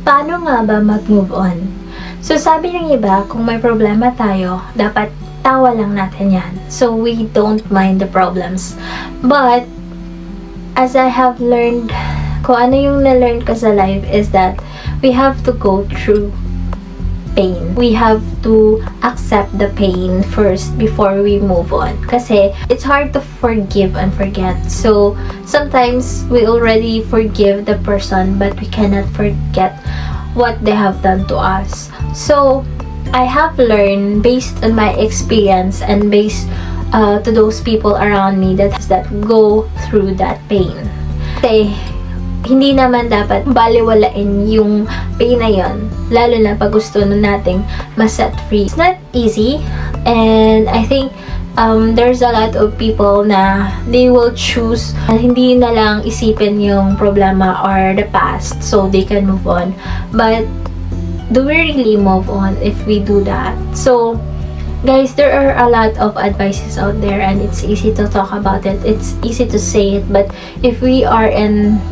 Paano nga ba mag-move on? So, sabi ng iba, kung may problema tayo, dapat tawa lang natin yan. So, we don't mind the problems. But, as I have learned, kung ano yung na-learn ko sa life is that we have to go through pain. We have to accept the pain first before we move on. Kasi it's hard to forgive and forget. So sometimes we already forgive the person but we cannot forget what they have done to us. So I have learned based on my experience and based to those people around me that go through that pain. Kasi hindi naman dapat baliwalain yung pain na yun, lalo na pag gusto na nating ma-set free. It's not easy, and I think there's a lot of people na they will choose hindi na lang isipin yung problema or the past so they can move on. But do we really move on if we do that? So guys, there are a lot of advices out there and it's easy to talk about it, it's easy to say it, but if we are in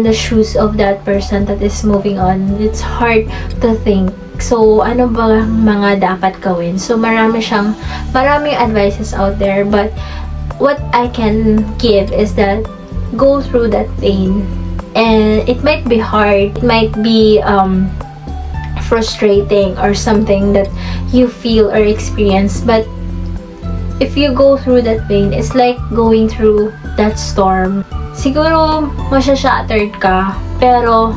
the shoes of that person that is moving on, it's hard to think. So, ano ba mga dapat gawin? So, maraming advices out there, but what I can give is that go through that pain. And it might be hard, it might be frustrating or something that you feel or experience, but if you go through that pain, it's like going through that storm. Siguro, masya-shattered ka, pero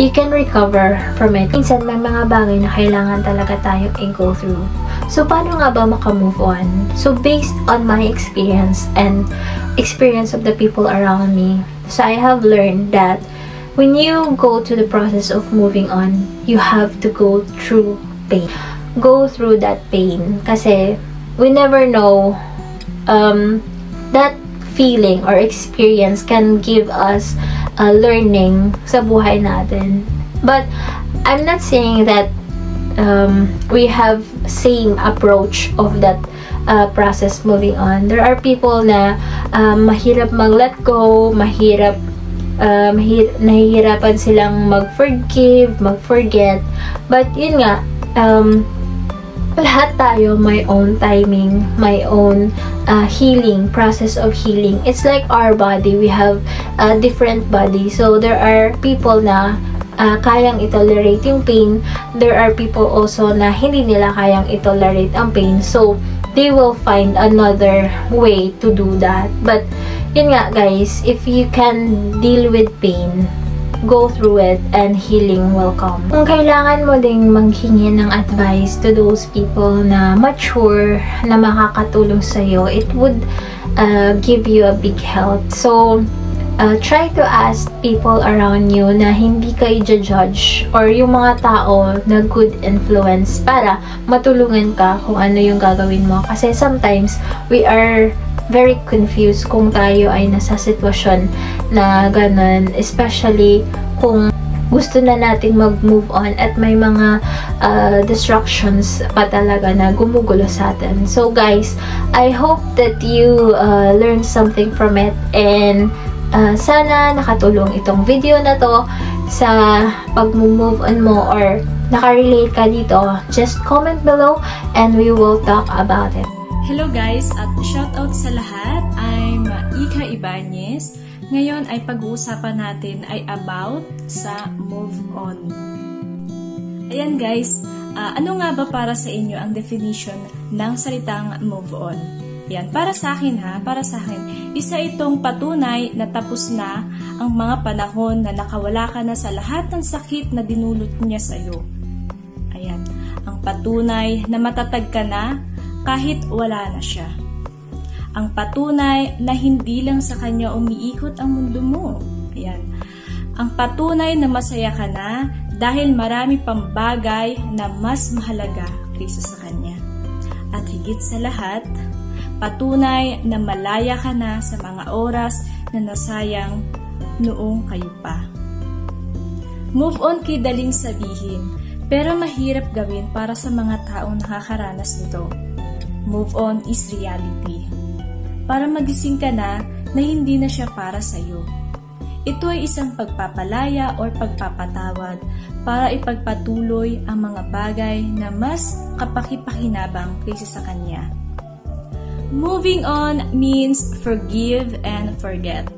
you can recover from it. Minsan, may mga bagay na kailangan talaga tayong i-go through. So, paano nga ba maka-move on? So, based on my experience and experience of the people around me, so I have learned that when you go to the process of moving on, you have to go through pain. Go through that pain. Kasi, we never know that feeling or experience can give us a learning sa buhay natin. But I'm not saying that we have same approach of that process moving on. There are people na mahirap mag-let go, nahihirapan silang mag-forgive, mag-forget. But yun nga, lahat tayo may own timing, may own healing, process of healing. It's like our body, we have a different body. So there are people na kayang i-tolerate yung pain. There are people also na hindi nila kayang i-tolerate ang pain. So they will find another way to do that. But yun nga guys, if you can deal with pain, go through it and healing will come. Kung kailangan mo ding manghingi ng advice to those people na mature, na makakatulong sa'yo, it would give you a big help. So, try to ask people around you na hindi ka i-judge or yung mga tao na good influence para matulungan ka kung ano yung gagawin mo. Kasi sometimes, we are very confused kung tayo ay nasa sitwasyon na ganun, especially kung gusto na nating mag-move on at may mga distractions pa talaga na gumugulo sa atin. So guys, I hope that you learn something from it, and sana nakatulong itong video na to sa pag-move on mo or nakarelate ka dito. Just comment below and we will talk about it. Hello guys, at shoutout sa lahat. I'm Ika Ibanez. Ngayon ay pag-uusapan natin ay about sa move on. Ayan guys, ano nga ba para sa inyo ang definition ng salitang move on? Yan, para sa akin isa itong patunay na tapos na ang mga panahon na nakawala ka na sa lahat ng sakit na dinulot niya sa'yo. Ayan, ang patunay na matatag ka na kahit wala na siya. Ang patunay na hindi lang sa kanya umiikot ang mundo mo. Ayan. Ang patunay na masaya ka na dahil marami pang bagay na mas mahalaga kaysa sa kanya. At higit sa lahat, patunay na malaya ka na sa mga oras na nasayang noong kayo pa. Move on kay daling sabihin, pero mahirap gawin para sa mga taong nakakaranas nito. Move on is reality. Para magising ka na hindi na siya para sa'yo. Ito ay isang pagpapalaya or pagpapatawad para ipagpatuloy ang mga bagay na mas kapakipakinabang kaysa sa kanya. Moving on means forgive and forget.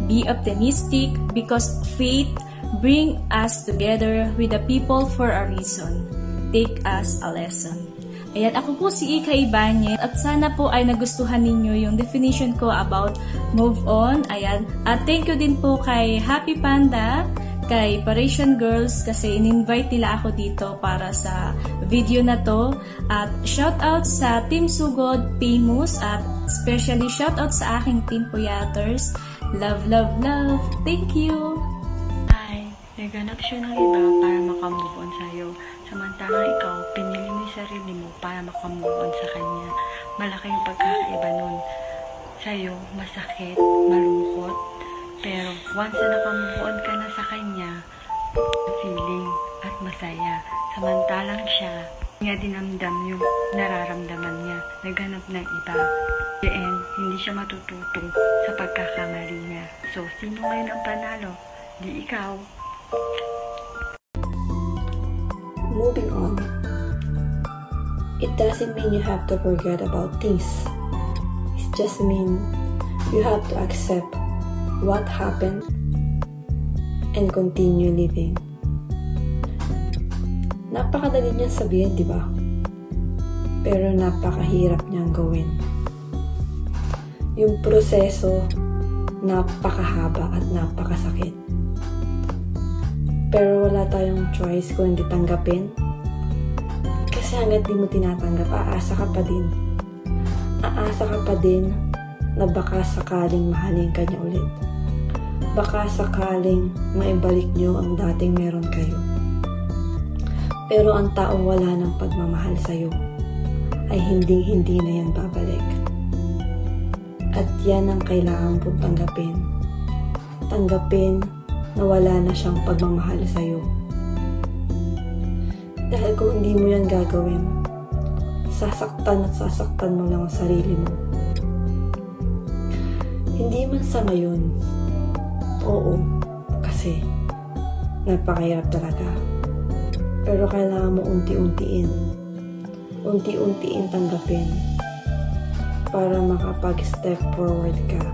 Be optimistic because faith brings us together with the people for a reason. Take us a lesson. Ayan, ako po si Ika Ibanez at sana po ay nagustuhan ninyo yung definition ko about move on. Ayan, at thank you din po kay Happy Panda, kay Parisian Girls kasi in-invite nila ako dito para sa video na to. At shout out sa Team Sugod, Famous, at especially shout out sa aking Team Puyaters. Love, love, love. Thank you! Naghanap siya ng iba para makamove on sa'yo. Samantalang ikaw, pinili mo yung sarili mo para makamove on sa kanya. Malaki yung pagkakaiba nun. Sa'yo, masakit, malungkot. Pero once na nakamove on ka na sa kanya, feeling at masaya. Samantalang siya, niya dinamdam yung nararamdaman niya. Naghanap ng iba. And hindi siya matututo sa pagkakamali niya. So, sino ngayon ang panalo? Di ikaw. Moving on. It doesn't mean you have to forget about things. It just means you have to accept what happened and continue living. Napakadali niyang sabihin, di ba? Pero napakahirap niyang gawin. Yung proseso, napakahaba at napakasakit. Pero wala tayong choice kung hindi tanggapin. Kasi hanggat di mo tinatanggap, aasa ka pa din. Aasa ka pa din na baka sakaling mahalin ka niya ulit. Baka sakaling maibalik niyo ang dating meron kayo. Pero ang taong wala ng pagmamahal sa'yo ay hindi na yan babalik. At yan ang kailangan pong tanggapin. Tanggapin na wala na siyang pagmamahal sa'yo. Dahil kung hindi mo yan gagawin, sasaktan at sasaktan mo lang ang sarili mo. Hindi man sa ngayon, oo, kasi napakahirap talaga. Pero kailangan mo unti-untiin tanggapin para makapag-step forward ka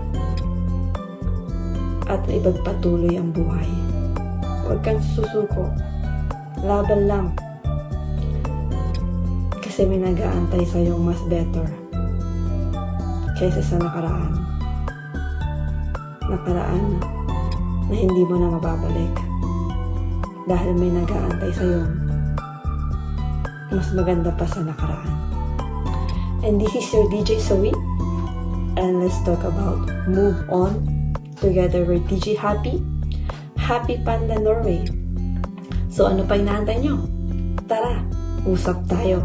at ipagpatuloy ang buhay. Huwag kang susuko. Laban lang. Kasi may nag-aantay sa'yong mas better kaysa sa nakaraan. Nakaraan na hindi mo na mababalik. Dahil may nag-aantay sa'yong mas maganda pa sa nakaraan. And this is your DJ Zoe. And let's talk about Move On together with DJ Happy Panda Norway. So ano pa inaantay nyo? Tara, usap tayo.